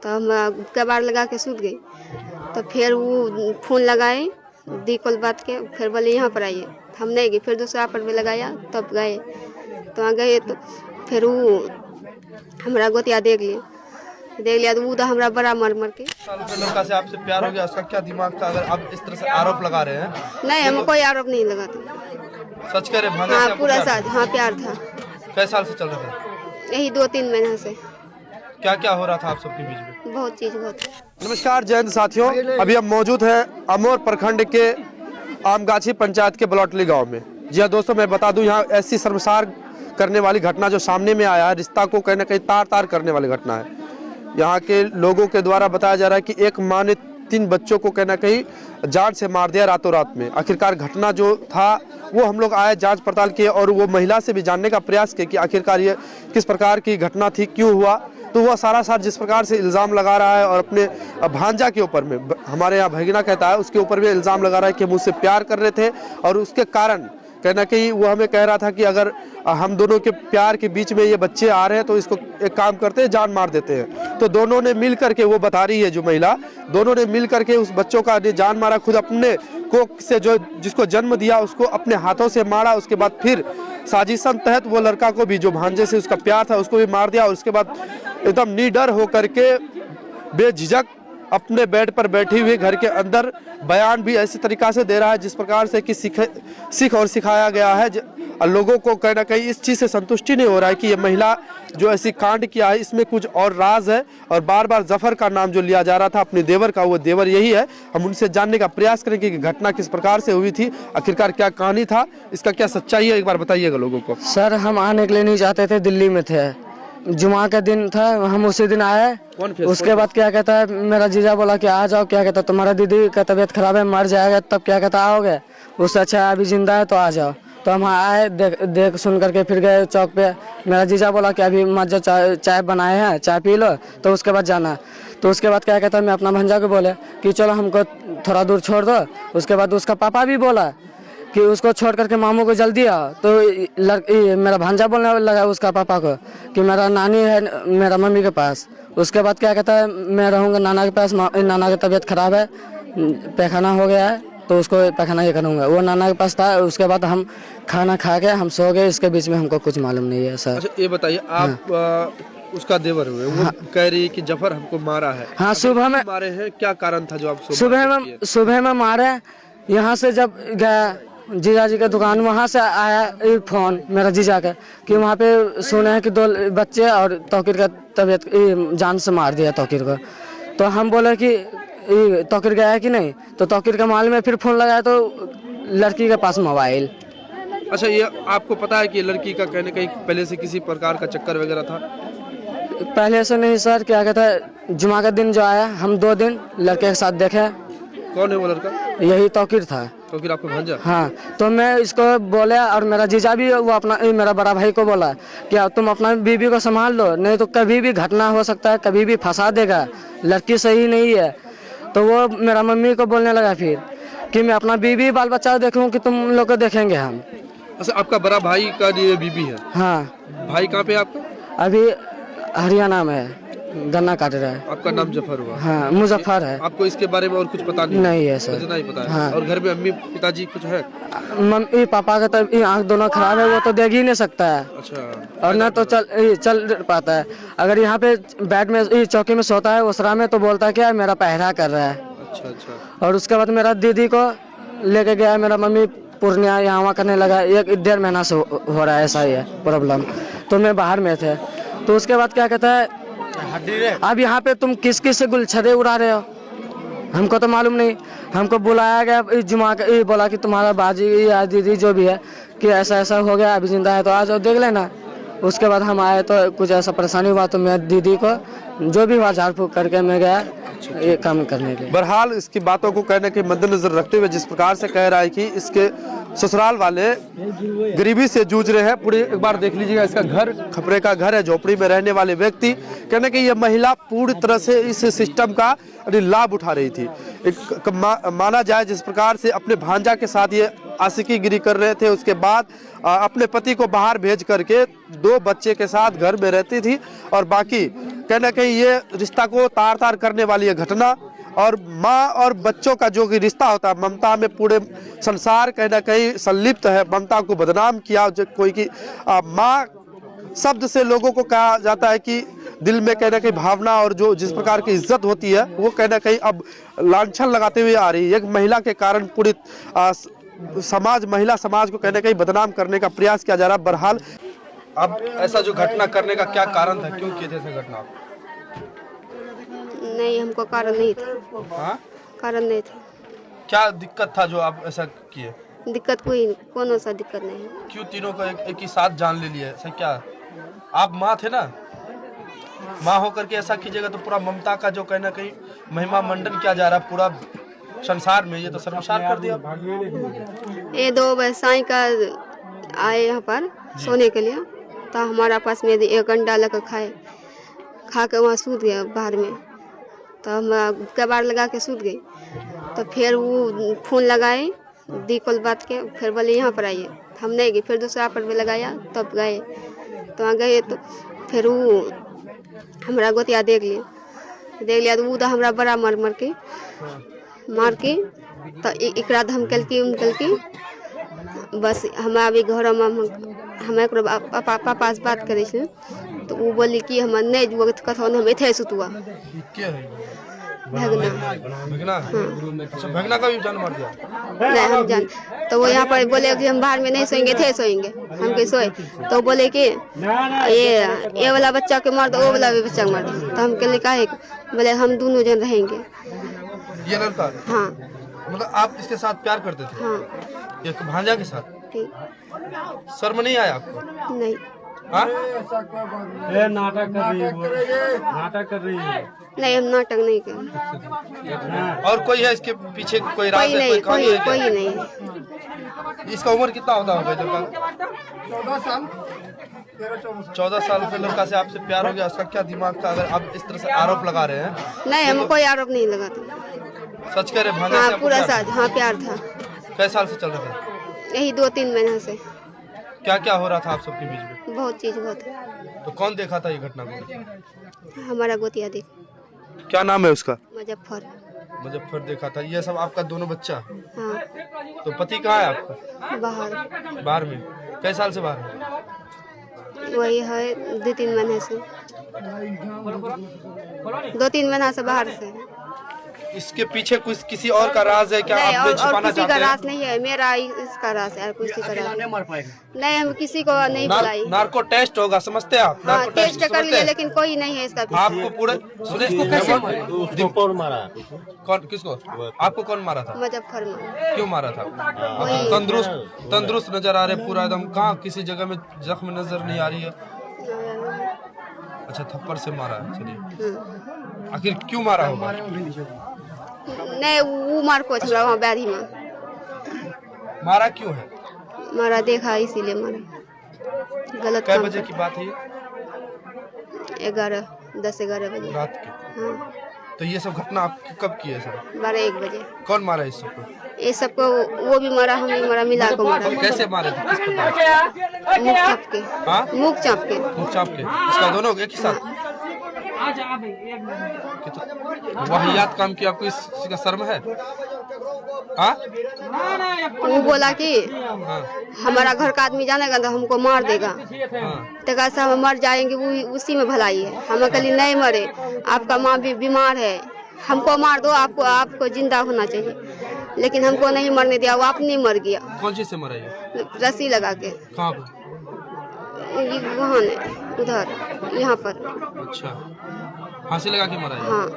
तो हम कबाड़ लगा के सूत गई। तो फिर वो फ़ोन लगाए दी कॉल बात के, फिर बोले यहाँ पर आइए। हम नहीं गए, फिर दूसरा पर भी लगाया तब गए। तो वहाँ गए तो फिर वो हमारा गोतिया देख लिया तो वो तो हमारा बड़ा मर के। लड़का से आपसे प्यार हो गया, उसका क्या दिमाग था अगर आप इस तरह से आरोप लगा रहे हैं? नहीं, हमें कोई आरोप नहीं लगा था। सच कह रहे भांजा हाँ, से पूरा साथ हाँ प्यार था। कई साल से चल रहा था? यही 2-3 महीने से। क्या क्या हो रहा था आप सबके बीच में? बहुत चीज़ बहुत। नमस्कार जय हिंद साथियों, अभी हम मौजूद हैं अमोर प्रखंड के आमगाछी पंचायत के बलौटली गांव में। जी हाँ दोस्तों, मैं बता दूं यहाँ ऐसी शर्मसार करने वाली घटना जो सामने में आया है, रिश्ता को कहीं ना कहीं तार तार करने वाली घटना है। यहाँ के लोगों के द्वारा बताया जा रहा है कि एक माँ ने 3 बच्चों को कहीं ना कहीं जान से मार दिया रातों रात में। आखिरकार घटना जो था वो हम लोग आए, जांच पड़ताल किए और वो महिला से भी जानने का प्रयास किए कि आखिरकार ये किस प्रकार की घटना थी, क्यों हुआ। तो वह सारा जिस प्रकार से इल्ज़ाम लगा रहा है और अपने भांजा के ऊपर में, हमारे यहाँ भगीना कहता है, उसके ऊपर भी इल्ज़ाम लगा रहा है कि हम उससे प्यार कर रहे थे और उसके कारण कहीं ना कहीं वो हमें कह रहा था कि अगर हम दोनों के प्यार के बीच में ये बच्चे आ रहे हैं तो इसको एक काम करते हैं, जान मार देते हैं। तो दोनों ने मिल करके, वो बता रही है जो महिला, दोनों ने मिल करके उस बच्चों का जान मारा। खुद अपने कोख से जो जिसको जन्म दिया उसको अपने हाथों से मारा। उसके बाद फिर साजिशन तहत वो लड़का को भी, जो भांजे से उसका प्यार था, उसको भी मार दिया। और उसके बाद एकदम निडर होकर के बेझिझक अपने बेड पर बैठी हुई घर के अंदर बयान भी ऐसी तरीक़ा से दे रहा है जिस प्रकार से कि सीख और सिखाया गया है। लोगों को कहीं ना कहीं इस चीज़ से संतुष्टि नहीं हो रहा है कि ये महिला जो ऐसी कांड किया है इसमें कुछ और राज है। और बार बार जफर का नाम जो लिया जा रहा था अपने देवर का, वो देवर यही है। हम उनसे जानने का प्रयास करेंगे कि घटना किस प्रकार से हुई थी, आखिरकार क्या कहानी था, इसका क्या सच्चाई है, एक बार बताइएगा लोगों को। सर, हम आने के लिए नहीं चाहते थे, दिल्ली में थे, जुमा का दिन था, हम उसी दिन आए। उसके बाद क्या कहता है, मेरा जीजा बोला कि आ जाओ, क्या कहता है तुम्हारा दीदी का तबीयत खराब है, मर जाएगा, तब क्या कहता आओगे, उससे अच्छा अभी जिंदा है तो आ जाओ। तो हम आए, देख सुन करके फिर गए चौक पे। मेरा जीजा बोला कि अभी मत जाओ, चाय बनाए हैं, चाय पी लो, तो उसके बाद जाना। तो उसके बाद क्या कहता है, मैं अपना भंजा को बोले कि चलो हमको थोड़ा दूर छोड़ दो। उसके बाद उसका पापा भी बोला कि उसको छोड़ करके मामू को जल्दी आओ। तो मेरा भांजा बोलने लगा उसका पापा को कि मेरा नानी है मेरा मम्मी के पास। उसके बाद क्या कहता है, मैं रहूँगा नाना के पास, नाना की तबीयत खराब है, पैखाना हो गया है तो उसको पैखाना ही करूँगा। वो नाना के पास था। उसके बाद हम खाना खा के हम सो गए। इसके बीच में हमको कुछ मालूम नहीं है सर। अच्छा ये बताइए, आप उसका देवर हुए, वो कह रही है कि जफर हमको मारा है। हाँ, सुबह में मारे हैं, क्या कारण था जो आप सुबह में मारे। यहाँ से जब गया जीजा जी के दुकान, वहाँ से आया फोन मेरा जीजा का कि वहाँ पे सुने हैं कि 2 बच्चे और तौकीर का तबीयत जान से मार दिया तौकीर को। तो हम बोले कि तौकीर गया है कि नहीं, तो तौकीर का माल में फिर फोन लगाया तो लड़की के पास मोबाइल। अच्छा, ये आपको पता है कि लड़की का कहने कहीं पहले से किसी प्रकार का चक्कर वगैरह था? पहले से नहीं सर, क्या कहता है, जुमा का दिन जो आया हम 2 दिन लड़के के साथ देखे। कौन है वो लड़का? यही तौकीर था। तो फिर आपको भांजा? हाँ, तो मैं इसको बोले और मेरा जीजा भी, वो अपना मेरा बड़ा भाई को बोला कि तुम अपना बीबी को संभाल लो, नहीं तो कभी भी घटना हो सकता है, कभी भी फंसा देगा, लड़की सही नहीं है। तो वो मेरा मम्मी को बोलने लगा फिर कि मैं अपना बीबी बाल बच्चा देखूं कि तुम लोग को देखेंगे हम। अच्छा, आपका बड़ा भाई का ये बीबी है? हाँ। भाई कहाँ पे है आपका? अभी हरियाणा में है, गन्ना काट रहा है। आपका नाम जफर हुआ? हाँ, मुजफ्फर है। आपको इसके बारे में और कुछ पता नहीं है सर? नहीं पता है। हाँ। और घर में अम्मी पिताजी कुछ है? मम्मी पापा का तो आँख दोनों खराब है, वो तो देख ही नहीं सकता है। अच्छा। और ना तो चल पाता है। अगर यहाँ पे बेड में चौकी में सोता है उसरा में, तो बोलता है क्या मेरा पहरा कर रहा है। अच्छा। और उसके बाद मेरा दीदी को लेके गया मेरा मम्मी पूर्णिया, यहाँ वहाँ करने लगा। 1-1.5 महीना से हो रहा है ऐसा ही है प्रॉब्लम। तो मैं बाहर में थे। तो उसके बाद क्या कहता है, अब यहाँ पे तुम किस किस से गुलछरे उड़ा रहे हो, हमको तो मालूम नहीं। हमको बुलाया गया जुमा का, बोला कि तुम्हारा बाजी या दीदी जो भी है कि ऐसा ऐसा हो गया, अभी जिंदा है तो आ जाओ देख लेना। उसके बाद हम आए तो कुछ ऐसा परेशानी हुआ, तो मैं दीदी को जो भी हुआ झाड़ फूक करके मैं गया ये काम करने के। बहरहाल इसकी बातों को कहने के मद्देनजर रखते हुए जिस प्रकार से कह रहा है कि इसके ससुराल वाले गरीबी से जूझ रहे हैं, पूरी एक बार देख लीजिएगा। इसका घर खपरे का घर है, झोपड़ी में रहने वाले व्यक्ति कहने कि ये महिला पूरी तरह से इस सिस्टम का लाभ उठा रही थी। माना जाए जिस प्रकार से अपने भांजा के साथ ये आशिकीगिरी कर रहे थे। उसके बाद अपने पति को बाहर भेज करके 2 बच्चे के साथ घर में रहती थी और बाकी कहीं ना कहीं ये रिश्ता को तार तार करने वाली है घटना। और माँ और बच्चों का जो कि रिश्ता होता है, ममता में पूरे संसार कहीं ना कहीं संलिप्त है। ममता को बदनाम किया कोई कि माँ शब्द से लोगों को कहा जाता है कि दिल में कहीं ना कहीं भावना और जो जिस प्रकार की इज्जत होती है वो कहीं ना कहीं अब लांछन लगाते हुए आ रही है। एक महिला के कारण पूरी महिला समाज को कहीं ना कहीं बदनाम करने का प्रयास किया जा रहा है। बहरहाल अब ऐसा जो घटना करने का क्या कारण था, क्यों किए थे ऐसा घटना? नहीं, हमको कारण नहीं था। हाँ? कारण नहीं था। क्या दिक्कत था जो आप ऐसा किए? दिक्कत कोनो सा दिक्कत नहीं है। क्यों तीनों को एक ही साथ जान ले लिए? ऐसा क्या? आप माँ थे ना, माँ होकर के ऐसा कीजिएगा तो पूरा ममता का जो कहीं ना कहीं महिमा मंडन किया जा रहा है पूरा संसार में, ये तो शर्मसार कर दिया। ये 2 व्यवसायी का आए यहाँ पर सोने के लिए, तो हमारा पास में 1 अंडा लेकर खा के वहाँ सूत गया बाहर में। तो हम कबाड़ लगा के सूत गई। तो फिर वो फोन लगाए दी कॉल बात के, फिर बोले यहाँ पर आइए। हम नहीं गए, फिर दूसरा पर भी लगाया तब गए। तो वहाँ गए तो फिर वो हमारा गोतिया देख लिया तो वो तो हमारा बड़ा मार के तो एकरा धमकल की बस हम अभी घर में हम पापा से बात करे तो वो बोली कि हम नहीं जुआ कथन हम इथे सुतुआ भगना। अच्छा, भगना का भी जान मार दिया? नहीं, हम जान तो वो यहाँ पर बोले कि हम बाहर में नहीं सोएंगे, थे सोएंगे। हम कहीं सोए तो बोले कि ये वाला बच्चा के मार दो, वो वाला भी बच्चा मार दो। तो हम कहले काहे? बोले हम दोनों जन रहेंगे। ये लड़का? हाँ। मतलब आप इसके साथ प्यार करते थे? हाँ। एक भांजा के साथ? ठीक। शर्म नहीं आया आपको? नहीं। हाँ? नाटक कर रही है। नहीं, हम नाटक नहीं कर। और कोई है इसके पीछे? कोई राज है? कोई नहीं। इसका उम्र कितना होता होगा लड़का? 14 साल के लड़का से आपसे प्यार हो गया, उसका क्या दिमाग था अगर आप इस तरह से आरोप लगा रहे हैं? नहीं, हम कोई आरोप नहीं लगाते। सच कह रहे? भांजा हाँ, से पूरा साथ। हाँ, प्यार था। कई साल से चल रहा था? यही 2-3 महीना से। क्या क्या हो रहा था आप सबके बीच में? बहुत चीज हुआ था। तो कौन देखा था ये घटना को? हमारा गोतिया देख। क्या नाम है उसका? मुजफ्फर देखा था। ये सब आपका दोनों बच्चा? हाँ। तो पति कहाँ है आपका? बाहर में? कई साल से बाहर है? वही है 2-3 महीने से। 2-3 महीना से बाहर से। इसके पीछे कुछ किसी और का राज है क्या? नहीं, आप छिपाना और किसी चाहते का हैं? राज नहीं है, मेरा इसका राज है, किसी का राज नहीं। हम किसी को नहीं बुलाई। नार्को टेस्ट होगा, समझते हैं आप? हाँ, टेस्ट कर लिए, लेकिन कोई नहीं है इसका। आपको पूरे सुने इसको कैसे कौन मारा? कौन किसको? आपको कौन मारा था? मुजफ्फर में। क्यों मारा था? तंदुरुस्त नजर आ रहे पूरा एकदम, कहाँ किसी जगह में जख्म नजर नहीं आ रही है? अच्छा, थप्पड़ से मारा है। चलिए, आखिर क्यों मारा होगा? नहीं, वो मार को छोड़ा वहाँ बैरी में। मारा क्यों है? मारा देखा इसीलिए मारा। गलत कै काम बजे की बात है ये? 10-11 बजे रात के। हाँ। तो ये सब घटना आप कब की है सर? 12-1 बजे। कौन मारा इस सबको? ये सबको वो भी मारा, हम भी मारा, मिला को मारा। कैसे मारे थे? किस प्रकार? मुख चाप के। हाँ? मुख चाप के। मुख चाप के? इसका दोनों एक ही साथ? वाहियात काम किया, आपको इसका शर्म है? हाँ? वो बोला कि हाँ। हमारा घर का आदमी जानेगा तो हमको मार देगा। हाँ। तो कैसा हम मर जाएंगे, वो उसी में भलाई है। हम कहली नहीं मरे, आपका माँ भी बीमार है, हमको मार दो, आपको जिंदा होना चाहिए। लेकिन हमको नहीं मरने दिया, वो अपनी मर गया। कौन चीज से मरा ये? रस्सी लगा के। कहाँ पर? वहाँ उधर, यहाँ पर। अच्छा, फांसी लगा के मरा है? हाँ।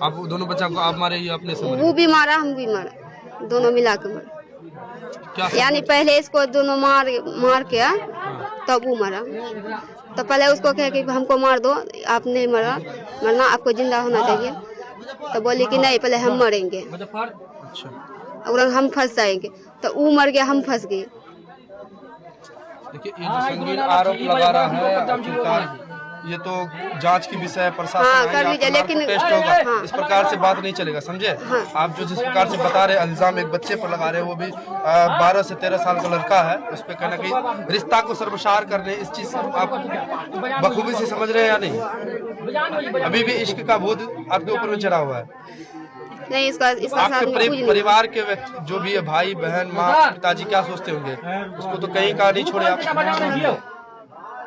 आप दोनों बच्चा को आप मारे या अपने से मरे? वो भी मारा, हम भी मारा, दोनों मिला के मारा। क्या यानी पहले इसको दोनों मार के तब वो मरा। तो पहले उसको कहे कि हमको मार दो, आप नहीं मरना, आपको जिंदा होना चाहिए। तो बोली कि नहीं, पहले हम मरेंगे। अच्छा। अगर हम फंस जाएंगे। तो वो मर गया, हम फंस गए। देखिए, ये जो संगीन आरोप लगा रहा है आखिरकार ये तो जांच की विषय है, प्रशासन हाँ, आएंगे, कर आपका लीजिए, लेकिन टेस्ट होगा। हाँ। इस प्रकार से बात नहीं चलेगा, समझे? आप जो जिस प्रकार से बता रहे इल्जाम एक बच्चे पर लगा रहे हैं, वो भी 12 से 13 साल का लड़का है, उस पर कहना कि रिश्ता को शर्मसार करने, इस चीज से आप बखूबी से समझ रहे हैं या नहीं? अभी भी इश्क का भूत आपके ऊपर में चढ़ा हुआ है। नहीं, इसका साथ में कुछ नहीं। परिवार के व्यक्ति जो भी है, भाई बहन माँ पिताजी, क्या सोचते होंगे? उसको तो कहीं का नहीं छोड़े आप।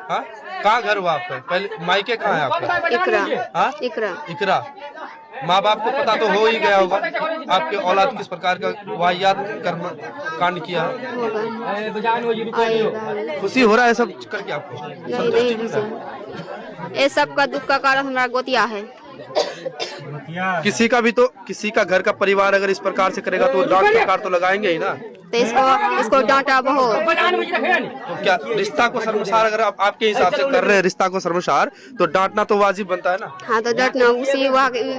हाँ, कहाँ घर हुआ आपका? पहले मायके कहाँ है आपका? इकरा। हाँ, इकरा। माँ बाप को पता तो हो ही गया होगा आपके औलाद किस प्रकार का वाहियात कर्म कांड किया। खुशी हो रहा है सब करके आपको? नहीं खुशी। ये सब का दुख का कारण हमारा गोतिया है। किसी का भी तो, किसी का घर का परिवार अगर इस प्रकार से करेगा तो डांट प्रकार तो लगाएंगे ही ना। तो इसको डांटा बहुत। तो क्या रिश्ता को शर्मसार अगर आप आपके हिसाब से कर रहे हैं, रिश्ता को शर्मसार, तो डांटना तो वाजिब बनता है ना। हाँ, तो डांटना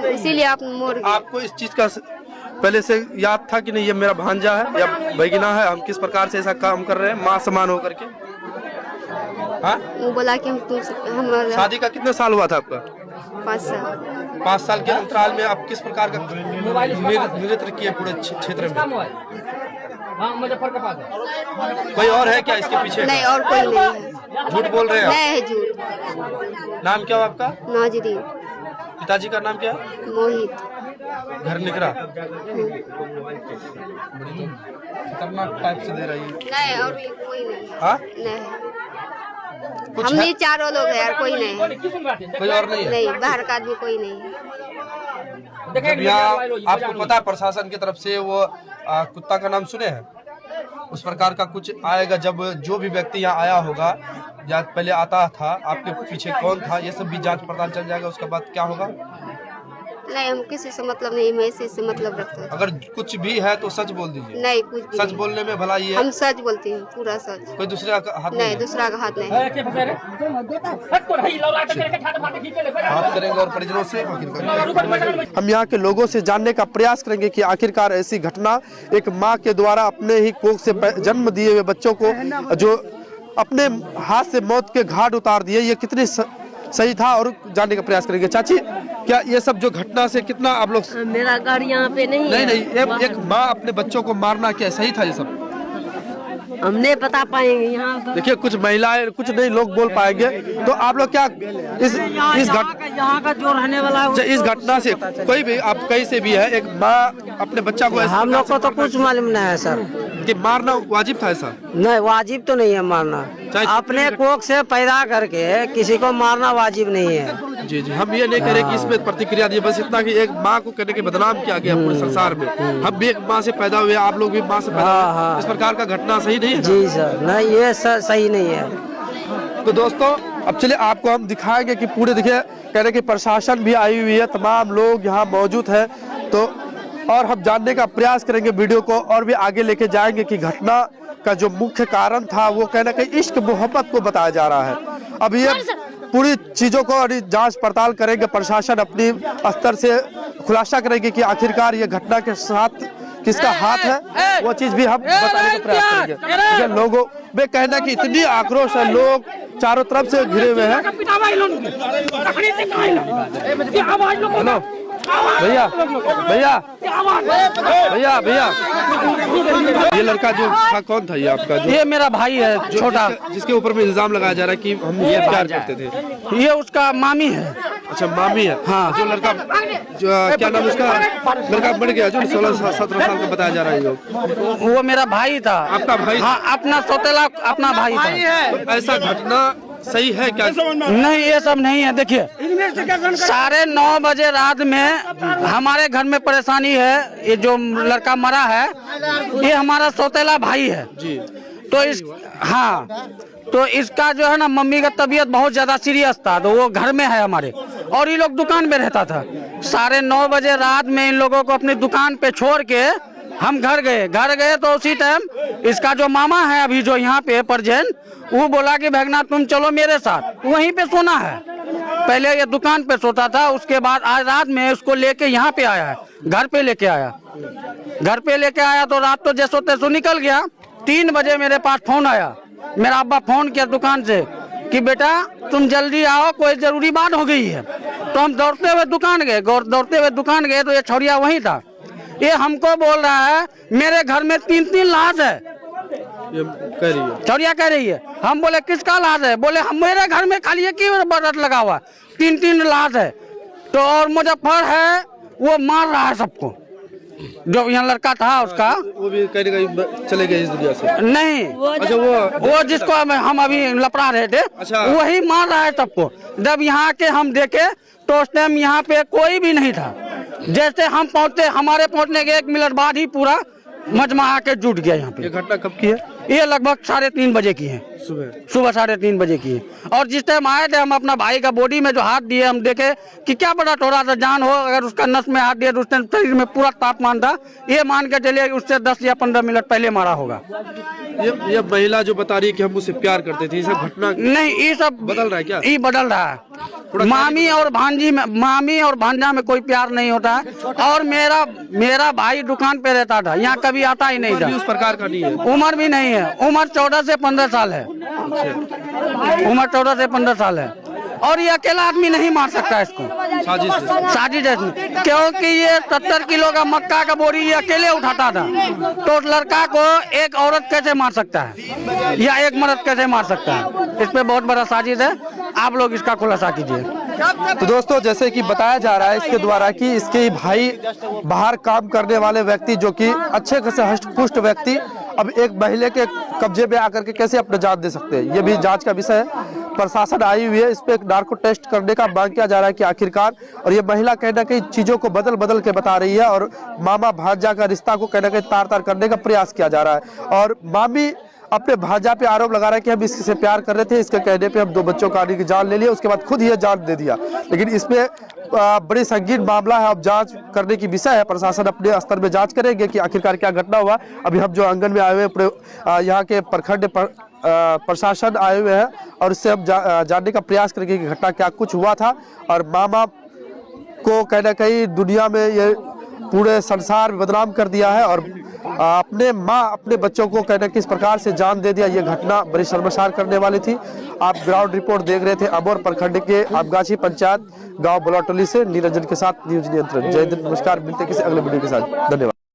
इसीलिए आप मोड़। आपको इस चीज का पहले से याद था कि नहीं ये मेरा भांजा है या भगिना है, हम किस प्रकार से ऐसा काम कर रहे हैं माँ समान होकर के? हाँ, वो बोला कि हम शादी का कितने साल हुआ था आपका? 5 साल। 5 साल के अंतराल में आप किस प्रकार का नृत्य किए पूरे क्षेत्र में? कोई और है क्या इसके पीछे? नहीं, और कोई नहीं है। झूठ बोल रहे हैं नहीं है झूठ। नाम क्या हुआ आपका? नाजरीन। पिताजी का नाम क्या है? मोहित। घर निकरा। खतरनाक टाइप से दे रही है। नहीं, और भी कोई नहीं है। हाँ? नहीं, कुछ हम है? ही चारों लोग हैं, यार कोई नहीं है। कोई और नहीं है? नहीं, बाहर का आदमी कोई नहीं है। जब यहाँ आपको पता है प्रशासन की तरफ से वो कुत्ता का नाम सुने हैं, उस प्रकार का कुछ आएगा जब जो भी व्यक्ति यहाँ आया होगा या पहले आता था, आपके पीछे कौन था, ये सब भी जांच पड़ताल चल जाएगा। उसके बाद क्या होगा? नहीं, हम किसी से मतलब नहीं, मैं इसी से मतलब रखता हूँ। अगर कुछ भी है तो सच बोल दीजिए। नहीं, कुछ भी सच नहीं। बोलने में भला ये हम सच बोलते हैं, पूरा सच। कोई दूसरे का हाथ नहीं, है? दूसरा का हाथ नहीं। बात करेंगे और परिजनों से हम यहाँ के लोगों से जानने का प्रयास करेंगे कि आखिरकार ऐसी घटना एक माँ के द्वारा अपने ही कोख से जन्म दिए हुए बच्चों को जो अपने हाथ से मौत के घाट उतार दिए, ये कितनी सही था, और जानने का प्रयास करेंगे। चाची, क्या ये सब जो घटना से कितना आप लोग? मेरा घर यहाँ पे नहीं है। नहीं, एक माँ अपने बच्चों को मारना क्या सही था? ये सब हम नहीं बता पाएंगे यहाँ। देखिए, कुछ महिलाएं, कुछ नहीं लोग बोल पाएंगे, तो आप लोग क्या इस यहाँ का जो रहने वाला है इस घटना से कोई भी आप कहीं से भी है, एक माँ अपने बच्चा को हम लोग को तो कुछ मालूम नहीं है सर कि मारना वाजिब था ऐसा? नहीं, वाजिब तो नहीं है मारना। अपने कोख से पैदा करके किसी को मारना वाजिब नहीं है। जी, हम ये नहीं कह रहे कि इसमें प्रतिक्रिया दी, बस इतना कि एक माँ को कहने के बदनाम किया गया पूरे संसार में। हम भी एक माँ से पैदा हुए, आप लोग भी माँ से पैदा हुए, इस प्रकार का घटना सही नहीं है। जी सर, नहीं, ये सही नहीं है। तो दोस्तों, अब चलिए आपको हम दिखाएंगे कि पूरे, देखिए कह रहे कि प्रशासन भी आई हुई है, तमाम लोग यहाँ मौजूद है, तो और हम जानने का प्रयास करेंगे, वीडियो को और भी आगे लेके जाएंगे कि घटना का जो मुख्य कारण था वो कहना कहीं इश्क मोहब्बत को बताया जा रहा है। अब ये पूरी चीजों को जांच पड़ताल करेंगे, प्रशासन अपनी स्तर से खुलासा करेंगे कि आखिरकार ये घटना के साथ किसका हाथ है, वो चीज भी हम बताने का प्रयास करेंगे। लोगों में कहना कि इतनी आक्रोश है, लोग चारों तरफ से घिरे हुए हैं। हेलो भैया, भैया, भैया, भैया, ये लड़का जो था कौन था? ये आपका ये मेरा भाई है, छोटा, जिसके ऊपर में इल्जाम लगाया जा रहा है कि हम ये प्यार करते थे। ये उसका मामी है। अच्छा, मामी है। हाँ। जो लड़का, जो क्या नाम उसका, लड़का मर गया जो 16-17 साल का बताया जा रहा है, वो मेरा भाई था। आपका भाई? हाँ, अपना सौतेला अपना भाई था। तो ऐसा घटना सही है क्या? नहीं, ये सब नहीं है। देखिए, 9:30 बजे रात में हमारे घर में परेशानी है। ये जो लड़का मरा है, ये हमारा सौतेला भाई है जी। तो इसका जो है ना, मम्मी का तबीयत बहुत ज्यादा सीरियस था, तो वो घर में है हमारे, और ये लोग दुकान में रहता था। 9:30 बजे रात में इन लोगों को अपनी दुकान पे छोड़ के हम घर गए तो उसी टाइम इसका जो मामा है अभी जो यहाँ पे परजैन, वो बोला कि भगना तुम चलो मेरे साथ, वहीं पे सोना है। पहले ये दुकान पे सोता था, उसके बाद आज रात में उसको लेके यहाँ पे आया है, घर पे लेके आया। तो रात तो जैसो तैसो निकल गया। 3 बजे मेरे पास फोन आया, मेरा अब्बा फोन किया दुकान से कि बेटा तुम जल्दी आओ, कोई जरूरी बात हो गई है। तो हम दौड़ते हुए दुकान गए तो ये छोरिया वहीं था। ये हमको बोल रहा है मेरे घर में 3 लाश है, ये कह रही है। छोरिया कह रही है। हम बोले किसका लाश है? बोले हम मेरे घर में खाली एक ही बरत लगा हुआ, 3 लाश है। तो और मुजफ्फर है वो मार रहा है सबको, जो यहाँ लड़का था उसका। वो भी कहीं ना कहीं चले गए इस दुनिया से। नहीं, अच्छा वो जिसको हम अभी लपड़ा रहे थे, अच्छा। वही मार रहा है सबको। जब यहाँ के हम देखे तो उस टाइम यहाँ पे कोई भी नहीं था। जैसे हम पहुँचते, हमारे पहुँचने के 1 मिनट बाद ही पूरा मजमा आके जुट गया यहाँ ये पे। घटना कब की है? ये लगभग 3:30 बजे की है, सुबह 3:30 बजे की है। और जिस टाइम आए थे हम अपना भाई का बॉडी में जो हाथ दिए, हम देखे कि क्या पता थोड़ा सा जान हो, अगर उसका नस में हाथ दिया तो उस टाइम शरीर में पूरा तापमान था। ये मान के चलिए उससे 10 या 15 मिनट पहले मारा होगा। ये महिला जो बता रही है कि हम उससे प्यार करते थे, ये सब घटना नहीं, ये सब बदल रहा है क्या? ये बदल रहा है। मामी और भांजा में कोई प्यार नहीं होता है। और मेरा भाई दुकान पे रहता था, यहाँ कभी आता ही नहीं था। उस प्रकार का नहीं है, उम्र भी नहीं है, उम्र 14 से 15 साल है। उम्र 14 से 15 साल है। और ये अकेला आदमी नहीं मार सकता इसको, साजिश है इसमें। क्योंकि ये 70 किलो का मक्का का बोरी ये अकेले उठाता था। तो लड़का को एक औरत कैसे मार सकता है या एक मर्द कैसे मार सकता है? इस पे बहुत बड़ा साजिश है। आप लोग इसका खुलासा कीजिए। तो दोस्तों, जैसे कि बताया जा रहा है इसके द्वारा कि इसके भाई बाहर काम करने वाले व्यक्ति, जो कि अच्छे खासे हष्ट-पुष्ट व्यक्ति, अब एक महिला के कब्जे में आकर के कैसे अपने जान दे सकते हैं, ये भी जांच का विषय है। प्रशासन आई हुई है, इस पे एक नार्को टेस्ट करने का मांग किया जा रहा है कि आखिरकार। और ये महिला कहीं ना कहीं चीजों को बदल के बता रही है और मामा भांजा का रिश्ता को कहीं ना कहीं तार करने का प्रयास किया जा रहा है। और मामी अपने भांजा पे आरोप लगा रहा है कि हम इससे प्यार कर रहे थे, इसके कहने पे हम 2 बच्चों का की जान ले लिया, उसके बाद खुद ही जान दे दिया। लेकिन इसमें बड़ी संगीन मामला है, अब जांच करने की विषय है। प्रशासन अपने स्तर में जांच करेंगे कि आखिरकार क्या घटना हुआ। अभी हम जो आंगन में आए हुए पूरे यहाँ के प्रखंड प्रशासन आए हुए हैं और इससे हम जानने का प्रयास करेंगे कि घटना क्या कुछ हुआ था। और मामा को कहीं ना कहीं दुनिया में ये पूरे संसार में बदनाम कर दिया है और अपने बच्चों को कहना कि इस प्रकार से जान दे दिया। ये घटना बड़ी शर्मसार करने वाली थी। आप ग्राउंड रिपोर्ट देख रहे थे अमोर प्रखंड के आमगाछी पंचायत गांव बलौटोली से। निरंजन के साथ न्यूज नियंत्रण। जय हिंद, नमस्कार, मिलते किसी अगले वीडियो के साथ। धन्यवाद।